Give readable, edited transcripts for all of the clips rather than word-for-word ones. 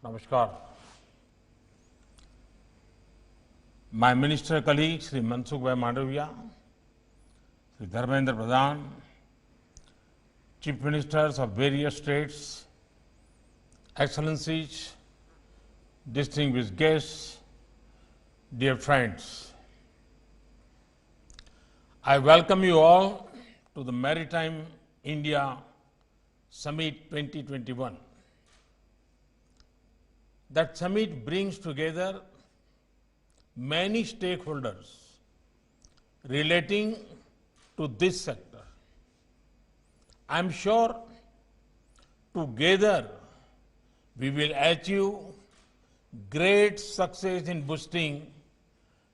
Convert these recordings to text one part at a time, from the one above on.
Namaskar. My minister colleague, Sri Mansukh Bhai Mandaviya, Sri Dharmendra Pradhan, Chief Ministers of various states, Excellencies, distinguished guests, dear friends, I welcome you all to the Maritime India Summit 2021. That summit brings together many stakeholders relating to this sector. I am sure together we will achieve great success in boosting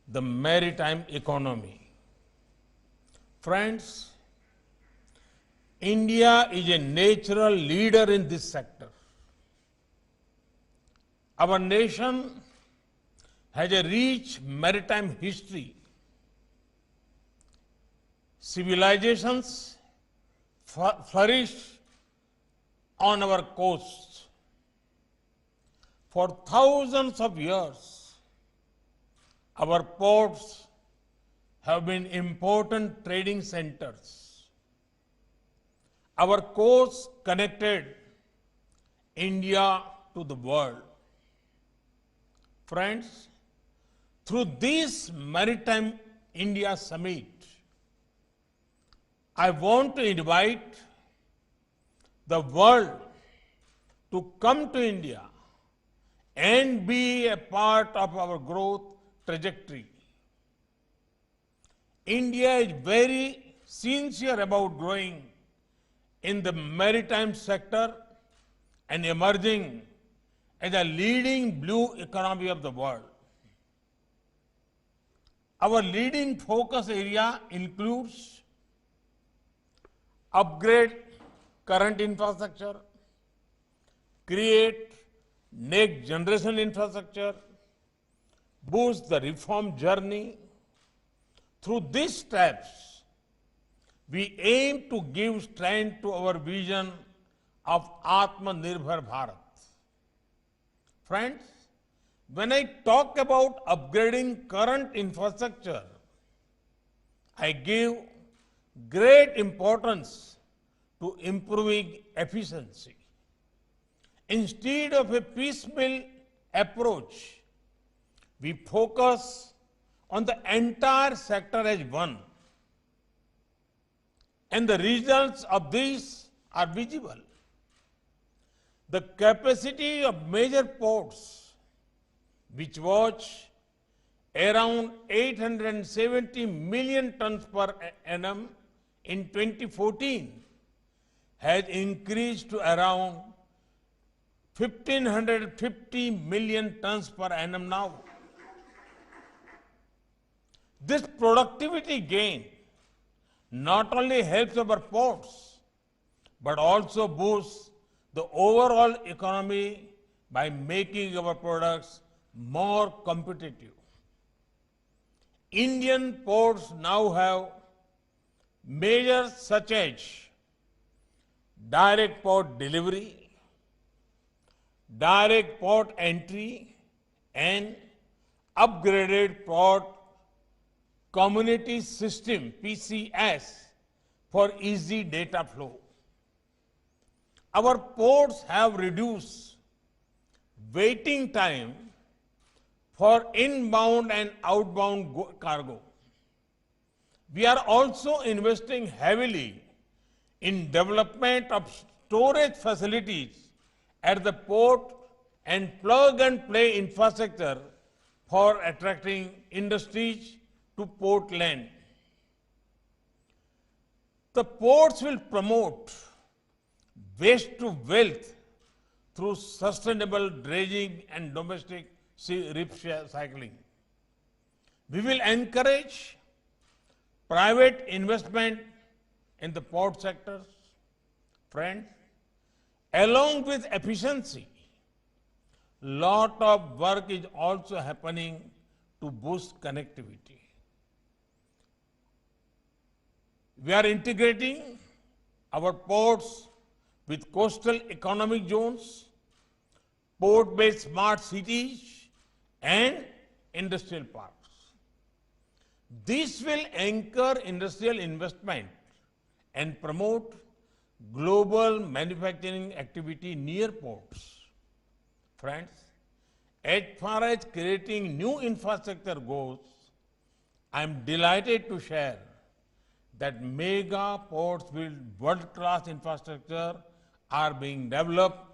the maritime economy. Friends, India is a natural leader in this sector. Our nation has a rich maritime history. Civilizations flourished on our coasts. For thousands of years, our ports have been important trading centers. Our coasts connected India to the world. Friends, through this Maritime India Summit, I want to invite the world to come to India and be a part of our growth trajectory. India is very sincere about growing in the maritime sector and emerging as a leading blue economy of the world. Our leading focus area includes upgrade current infrastructure, create next generation infrastructure, boost the reform journey. Through these steps, we aim to give strength to our vision of Atmanirbhar Bharat. Friends, when I talk about upgrading current infrastructure, I give great importance to improving efficiency. Instead of a piecemeal approach, we focus on the entire sector as one. And the results of this are visible. The capacity of major ports, which was around 870 million tons per annum in 2014, has increased to around 1,550 million tons per annum now. This productivity gain not only helps our ports, but also boosts the overall economy by making our products more competitive. Indian ports now have measures such as direct port delivery, direct port entry, and upgraded port community system, PCS, for easy data flow. Our ports have reduced waiting time for inbound and outbound cargo. We are also investing heavily in development of storage facilities at the port and plug-and-play infrastructure for attracting industries to port land. The ports will promote waste to wealth through sustainable dredging and domestic recycling. We will encourage private investment in the port sectors. Friends, along with efficiency, lot of work is also happening to boost connectivity. We are integrating our ports with coastal economic zones port-based smart cities, and industrial parks. This will anchor industrial investment and promote global manufacturing activity near ports. Friends, as far as creating new infrastructure goes, I am delighted to share that mega ports with world-class infrastructure are being developed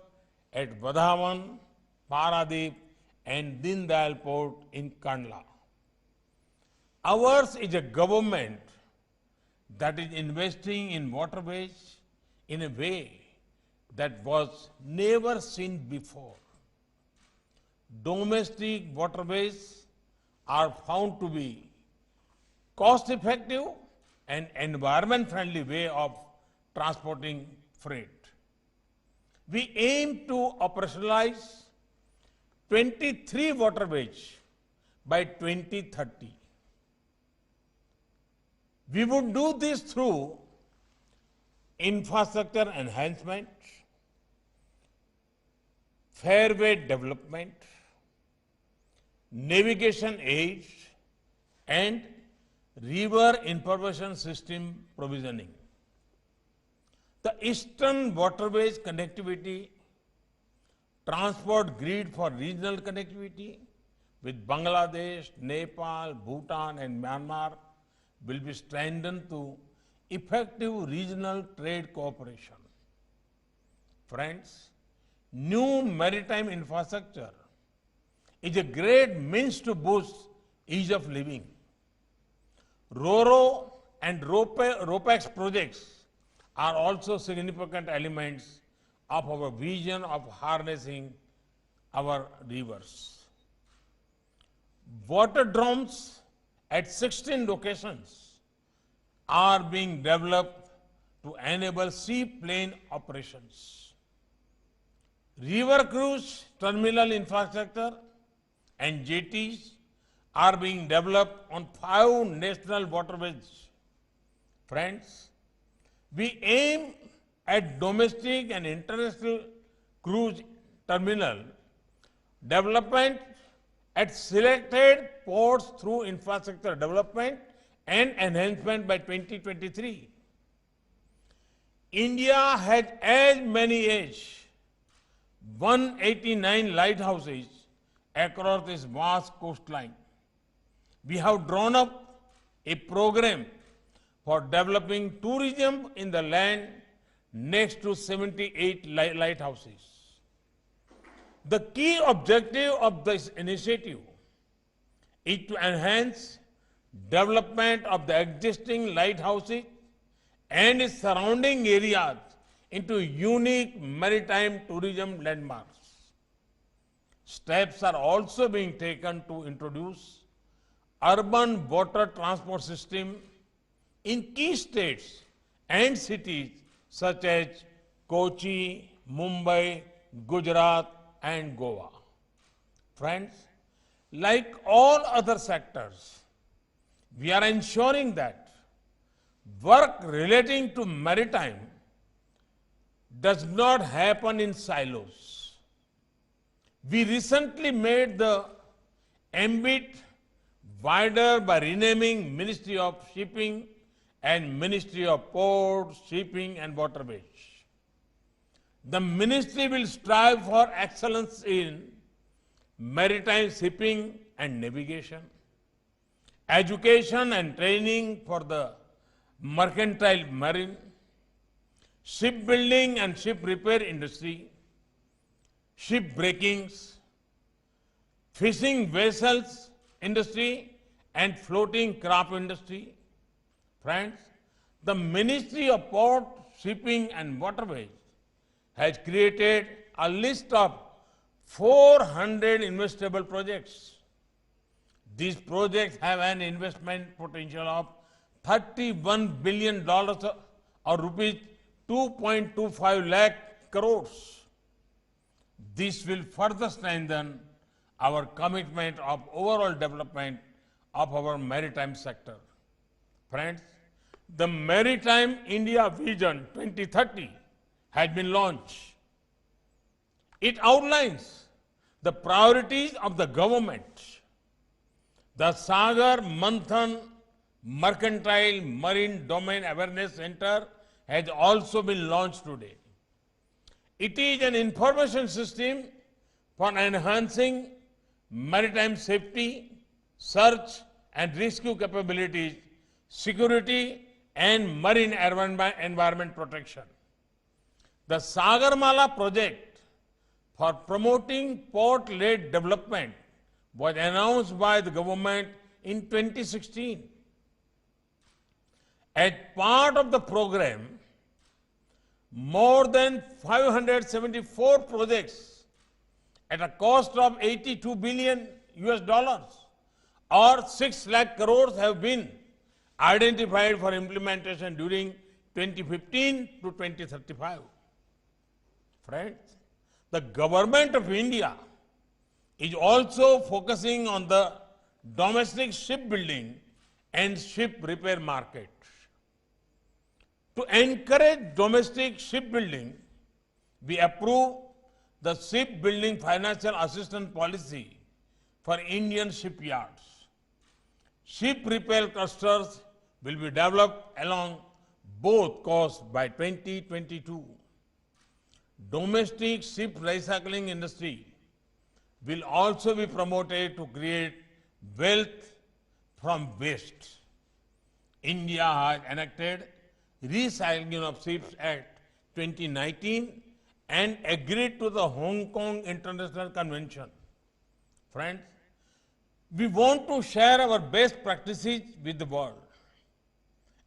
at Vadhavan, Paradip, and Deen Dayal Port in Kandla. Ours is a government that is investing in waterways in a way that was never seen before. Domestic waterways are found to be cost-effective and environment-friendly way of transporting freight. We aim to operationalize 23 waterways by 2030. We would do this through infrastructure enhancement, fairway development, navigation aids, and river information system provisioning. The Eastern Waterways Connectivity Transport Grid for regional connectivity with Bangladesh, Nepal, Bhutan, and Myanmar will be strengthened to effective regional trade cooperation. Friends, new maritime infrastructure is a great means to boost ease of living. RoRo and RoPax projects are also significant elements of our vision of harnessing our rivers. Water drones at 16 locations are being developed to enable seaplane operations. River cruise terminal infrastructure and jetties are being developed on 5 national waterways. Friends, we aim at domestic and international cruise terminal development at selected ports through infrastructure development and enhancement by 2023. India has as many as 189 lighthouses across this vast coastline. We have drawn up a program for developing tourism in the land next to 78 lighthouses. The key objective of this initiative is to enhance development of the existing lighthouses and its surrounding areas into unique maritime tourism landmarks. Steps are also being taken to introduce urban water transport system in key states and cities such as Kochi, Mumbai, Gujarat, and Goa. Friends, like all other sectors, we are ensuring that work relating to maritime does not happen in silos. We recently made the ambit wider by renaming Ministry of Shipping and Ministry of Ports, Shipping and Waterways. The ministry will strive for excellence in maritime shipping and navigation, education and training for the mercantile marine, shipbuilding and ship repair industry, ship breakings, fishing vessels industry and floating craft industry. Friends, the Ministry of Port, Shipping and Waterways has created a list of 400 investable projects. These projects have an investment potential of $31 billion or rupees 2.25 lakh crores. This will further strengthen our commitment of overall development of our maritime sector. Friends, the Maritime India Vision 2030 has been launched. It outlines the priorities of the government. The Sagar Manthan Mercantile Marine Domain Awareness Center has also been launched today. It is an information system for enhancing maritime safety, search and rescue capabilities, security and marine environment protection. The Sagarmala project for promoting port-led development was announced by the government in 2016. As part of the program, more than 574 projects at a cost of 82 billion US dollars or 6 lakh crores have been identified for implementation during 2015 to 2035. Friends, the government of India is also focusing on the domestic shipbuilding and ship repair market. To encourage domestic shipbuilding, we approve the shipbuilding financial assistance policy for Indian shipyards. Ship repair clusters will be developed along both coasts by 2022. Domestic ship recycling industry will also be promoted to create wealth from waste. India has enacted Recycling of Ships Act 2019 and agreed to the Hong Kong International Convention. Friends, we want to share our best practices with the world,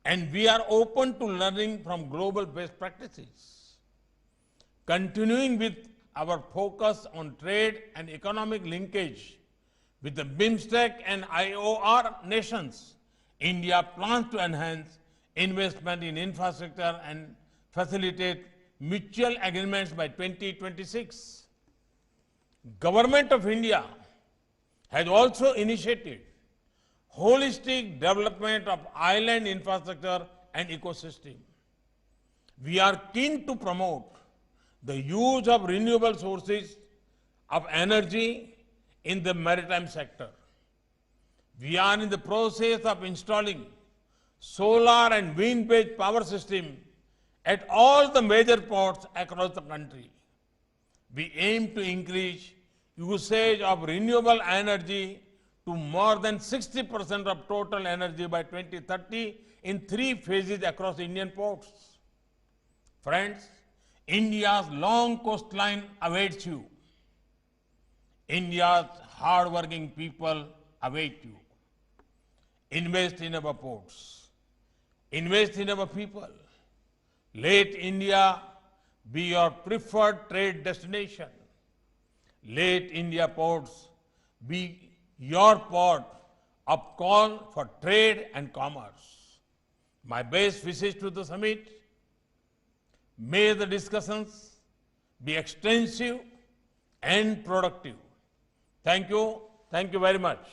and we are open to learning from global best practices. Continuing with our focus on trade and economic linkage with the BIMSTEC and IOR nations, India plans to enhance investment in infrastructure and facilitate mutual agreements by 2026. Government of India has also initiated holistic development of island infrastructure and ecosystem. We are keen to promote the use of renewable sources of energy in the maritime sector. We are in the process of installing solar and wind-based power system at all the major ports across the country. We aim to increase usage of renewable energy to more than 60% of total energy by 2030 in 3 phases across Indian ports. Friends, India's long coastline awaits you. India's hard-working people await you. Invest in our ports. Invest in our people. Let India be your preferred trade destination. Let India ports be your port of call for trade and commerce. My best wishes to the summit. May the discussions be extensive and productive. Thank you. Thank you very much.